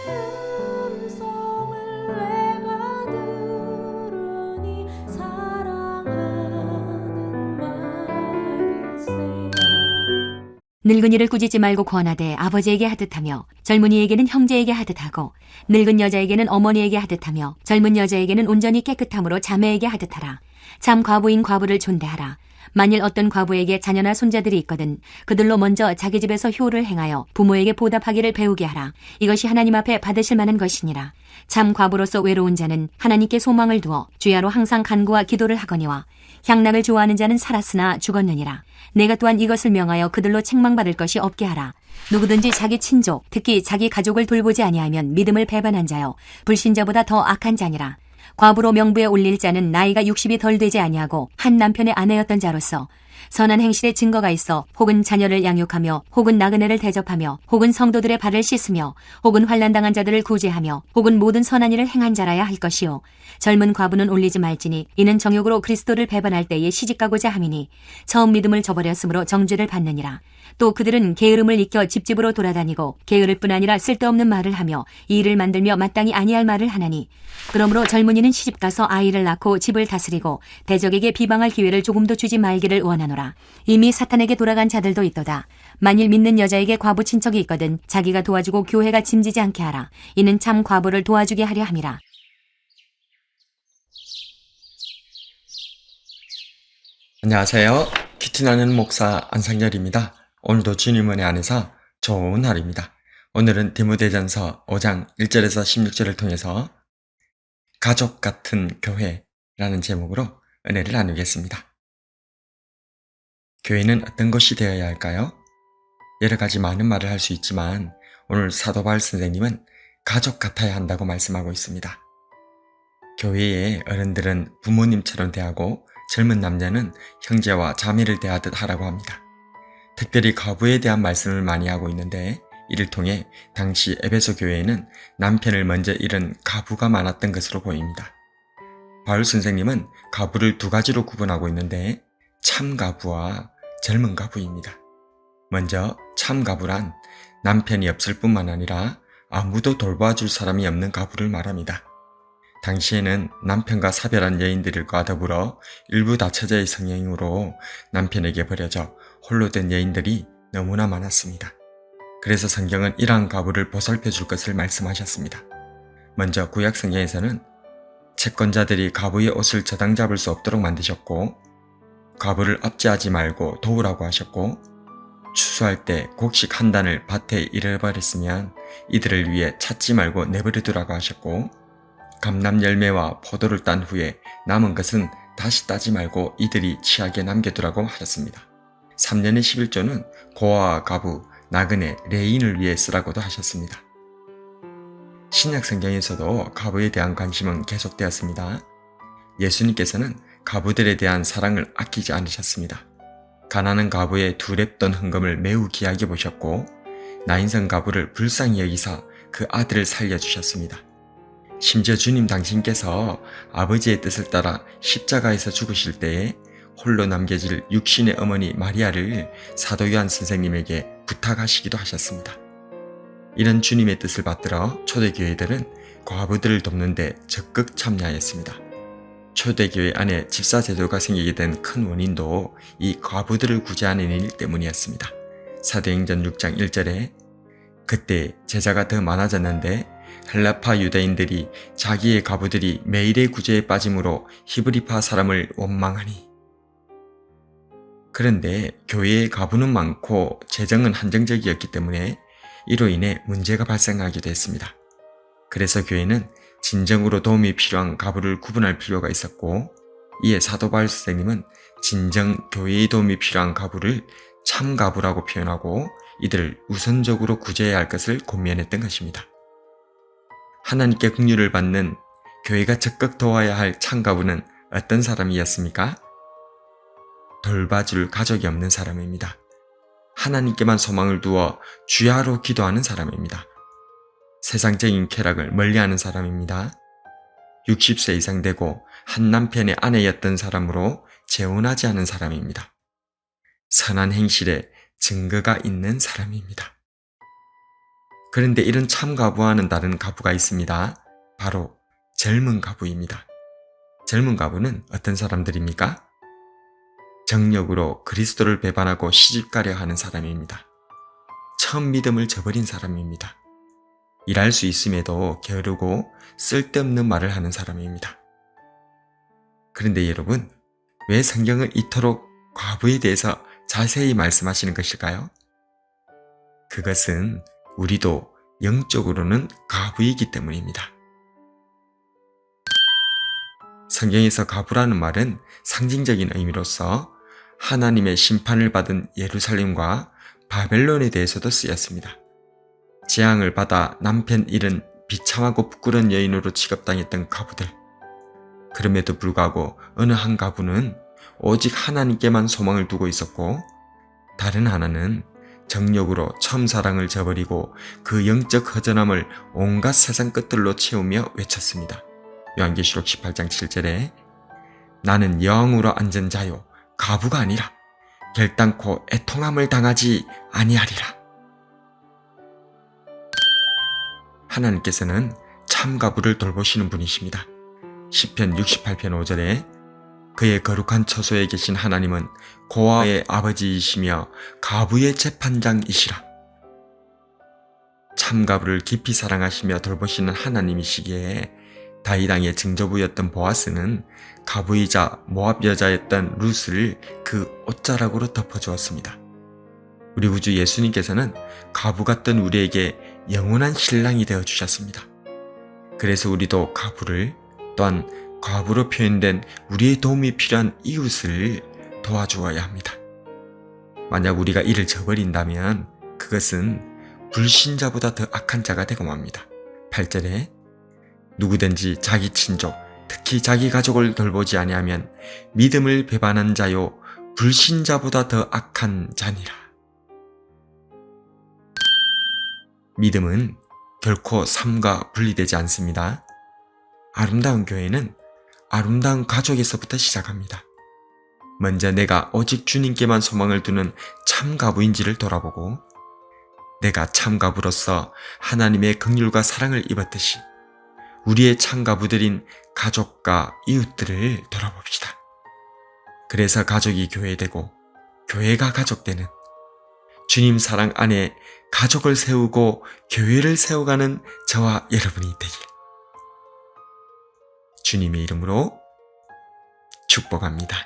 음성을 내가 들으니 사랑하는 말일세. 늙은이를 꾸짖지 말고 권하되 아버지에게 하듯하며 젊은이에게는 형제에게 하듯하고 늙은 여자에게는 어머니에게 하듯하며 젊은 여자에게는 온전히 깨끗함으로 자매에게 하듯하라. 참 과부인 과부를 존대하라. 만일 어떤 과부에게 자녀나 손자들이 있거든 그들로 먼저 자기 집에서 효를 행하여 부모에게 보답하기를 배우게 하라. 이것이 하나님 앞에 받으실 만한 것이니라. 참 과부로서 외로운 자는 하나님께 소망을 두어 주야로 항상 간구와 기도를 하거니와 향락을 좋아하는 자는 살았으나 죽었느니라. 내가 또한 이것을 명하여 그들로 책망받을 것이 없게 하라. 누구든지 자기 친족, 특히 자기 가족을 돌보지 아니하면 믿음을 배반한 자요 불신자보다 더 악한 자니라. 과부로 명부에 올릴 자는 나이가 60이 덜 되지 아니하고 한 남편의 아내였던 자로서 선한 행실의 증거가 있어 혹은 자녀를 양육하며 혹은 나그네를 대접하며 혹은 성도들의 발을 씻으며 혹은 환난당한 자들을 구제하며 혹은 모든 선한 일을 행한 자라야 할 것이요 젊은 과부는 올리지 말지니 이는 정욕으로 그리스도를 배반할 때에 시집가고자 함이니 처음 믿음을 저버렸으므로 정죄를 받느니라. 또 그들은 게으름을 익혀 집집으로 돌아다니고 게으를 뿐 아니라 쓸데없는 말을 하며 이 일을 만들며 마땅히 아니할 말을 하나니 그러므로 젊은이는 시집가서 아이를 낳고 집을 다스리고 대적에게 비방할 기회를 조금도 주지 말기를 원하노라. 이미 사탄에게 돌아간 자들도 있도다. 만일 믿는 여자에게 과부 친척이 있거든 자기가 도와주고 교회가 짐지지 않게 하라. 이는 참 과부를 도와주게 하려 함이라. 안녕하세요. 키티나는 목사 안상열입니다. 오늘도 주님 은혜 안에서 좋은 날입니다. 오늘은 디모데전서 5장 1절에서 16절을 통해서 가족 같은 교회라는 제목으로 은혜를 나누겠습니다. 교회는 어떤 것이 되어야 할까요? 여러 가지 많은 말을 할 수 있지만 오늘 사도 바울 선생님은 가족 같아야 한다고 말씀하고 있습니다. 교회의 어른들은 부모님처럼 대하고 젊은 남녀는 형제와 자매를 대하듯 하라고 합니다. 특별히 과부에 대한 말씀을 많이 하고 있는데 이를 통해 당시 에베소 교회에는 남편을 먼저 잃은 과부가 많았던 것으로 보입니다. 바울 선생님은 과부를 두 가지로 구분하고 있는데 참 과부와 젊은 과부입니다. 먼저 참 과부란 남편이 없을 뿐만 아니라 아무도 돌봐줄 사람이 없는 과부를 말합니다. 당시에는 남편과 사별한 여인들과 더불어 일부 다처자의 성향으로 남편에게 버려져 홀로 된 여인들이 너무나 많았습니다. 그래서 성경은 이러한 과부를 보살펴 줄 것을 말씀하셨습니다. 먼저 구약 성경에서는 채권자들이 과부의 옷을 저당 잡을 수 없도록 만드셨고 과부를 압제하지 말고 도우라고 하셨고 추수할 때 곡식 한 단을 밭에 잃어버렸으면 이들을 위해 찾지 말고 내버려 두라고 하셨고 감람 열매와 포도를 딴 후에 남은 것은 다시 따지 말고 이들이 취하게 남겨두라고 하셨습니다. 3년의 11조는 고아와 과부, 나그네, 레인을 위해 쓰라고도 하셨습니다. 신약 성경에서도 과부에 대한 관심은 계속되었습니다. 예수님께서는 과부들에 대한 사랑을 아끼지 않으셨습니다. 가난한 과부의 두 랩돈 헌금을 매우 귀하게 보셨고 나인성 과부를 불쌍히 여기사 그 아들을 살려주셨습니다. 심지어 주님 당신께서 아버지의 뜻을 따라 십자가에서 죽으실 때에 홀로 남겨질 육신의 어머니 마리아를 사도 요한 선생님에게 부탁하시기도 하셨습니다. 이런 주님의 뜻을 받들어 초대교회들은 과부들을 돕는 데 적극 참여하였습니다. 초대교회 안에 집사제도가 생기게 된 큰 원인도 이 과부들을 구제하는 일 때문이었습니다. 사도행전 6장 1절에 그때 제자가 더 많아졌는데 헬라파 유대인들이 자기의 과부들이 매일의 구제에 빠짐으로 히브리파 사람을 원망하니. 그런데 교회에 과부는 많고 재정은 한정적이었기 때문에 이로 인해 문제가 발생하기도 했습니다. 그래서 교회는 진정으로 도움이 필요한 과부를 구분할 필요가 있었고 이에 사도 바울 선생님은 진정 교회의 도움이 필요한 과부를 참 과부라고 표현하고 이들을 우선적으로 구제해야 할 것을 권면했던 것입니다. 하나님께 긍휼을 받는 교회가 적극 도와야 할 참 과부는 어떤 사람이었습니까? 돌봐줄 가족이 없는 사람입니다. 하나님께만 소망을 두어 주야로 기도하는 사람입니다. 세상적인 쾌락을 멀리하는 사람입니다. 60세 이상 되고 한 남편의 아내였던 사람으로 재혼하지 않은 사람입니다. 선한 행실에 증거가 있는 사람입니다. 그런데 이런 참 가부와는 다른 가부가 있습니다. 바로 젊은 가부입니다. 젊은 가부는 어떤 사람들입니까? 정력으로 그리스도를 배반하고 시집가려 하는 사람입니다. 처음 믿음을 저버린 사람입니다. 일할 수 있음에도 게으르고 쓸데없는 말을 하는 사람입니다. 그런데 여러분, 왜 성경은 이토록 과부에 대해서 자세히 말씀하시는 것일까요? 그것은 우리도 영적으로는 과부이기 때문입니다. 성경에서 과부라는 말은 상징적인 의미로서 하나님의 심판을 받은 예루살렘과 바벨론에 대해서도 쓰였습니다. 재앙을 받아 남편 잃은 비참하고 부끄러운 여인으로 취급당했던 과부들. 그럼에도 불구하고 어느 한 과부는 오직 하나님께만 소망을 두고 있었고, 다른 하나는 정욕으로 처음 사랑을 저버리고 그 영적 허전함을 온갖 세상 것들로 채우며 외쳤습니다. 요한계시록 18장 7절에 나는 영으로 앉은 자요 과부가 아니라 결단코 애통함을 당하지 아니하리라. 하나님께서는 참 과부를 돌보시는 분이십니다. 시편 68편 5절에 그의 거룩한 처소에 계신 하나님은 고아의 아버지이시며 과부의 재판장이시라. 참 과부를 깊이 사랑하시며 돌보시는 하나님이시기에 다윗 왕의 증조부였던 보아스는 과부이자 모압 여자였던 룻을 그 옷자락으로 덮어주었습니다. 우리 구주 예수님께서는 과부 같던 우리에게 영원한 신랑이 되어주셨습니다. 그래서 우리도 과부를, 또한 과부로 표현된 우리의 도움이 필요한 이웃을 도와주어야 합니다. 만약 우리가 이를 저버린다면 그것은 불신자보다 더 악한 자가 되고 맙니다. 8절에 누구든지 자기 친족, 특히 자기 가족을 돌보지 아니하면 믿음을 배반한 자요 불신자보다 더 악한 자니라. 믿음은 결코 삶과 분리되지 않습니다. 아름다운 교회는 아름다운 가족에서부터 시작합니다. 먼저 내가 오직 주님께만 소망을 두는 참 가부인지를 돌아보고, 내가 참 가부로서 하나님의 긍휼과 사랑을 입었듯이 우리의 참 가부들인 가족과 이웃들을 돌아봅시다. 그래서 가족이 교회되고 교회가 가족되는, 주님 사랑 안에 가족을 세우고 교회를 세워가는 저와 여러분이 되길 주님의 이름으로 축복합니다.